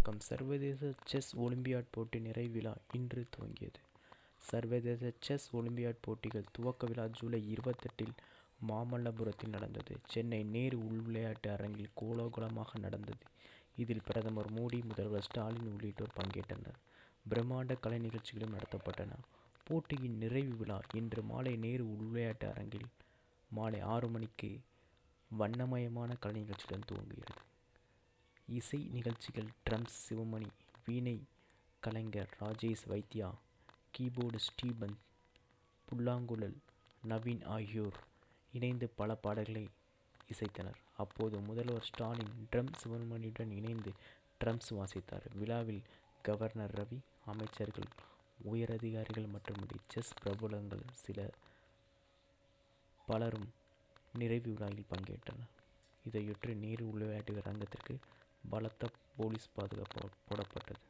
வணக்கம். சர்வதேச chess olympiad போட்டி நிறைவு விழா இன்று துவங்கியது. சர்வதேச செஸ் ஒலிம்பியாட் போட்டிகள் துவக்க விழா ஜூலை 28 மாமல்லபுரத்தில் நடந்தது. சென்னை நேரு உள்விளையாட்டு அரங்கில் கோலாகலமாக நடந்தது. இதில் பிரதமர் மோடி, முதல்வர் ஸ்டாலின் உள்ளிட்டோர் பங்கேற்றனர். பிரம்மாண்ட கலை நிகழ்ச்சிகளும் நடத்தப்பட்டன. போட்டியின் நிறைவு விழா இன்று மாலை நேரு உள்விளையாட்டு அரங்கில் மாலை 6 மணிக்கு வண்ணமயமான கலை நிகழ்ச்சியுடன் துவங்குகிறது. இசை நிகழ்ச்சிகள் ட்ரம்ஸ் சிவமணி, வீணை கலைஞர் ராஜேஷ் வைத்யா, கீபோர்டு ஸ்டீபன், புல்லாங்குழல் நவீன் ஆகியோர் இணைந்து பல பாடல்களை இசைத்தனர். அப்போது முதல்வர் ஸ்டாலின் ட்ரம் சிவமணியுடன் இணைந்து ட்ரம்ஸ் வாசித்தார். விழாவில் கவர்னர் ரவி, அமைச்சர்கள், உயரதிகாரிகள் மற்றும் செஸ் பிரபலங்கள் பலரும் நிறைவு விழாவில் பங்கேற்றனர். இதையொட்டி நேரு விளையாட்டு அரங்கத்திற்கு பலத்த போலீஸ் பாதுகாப்பு போடப்பட்டது.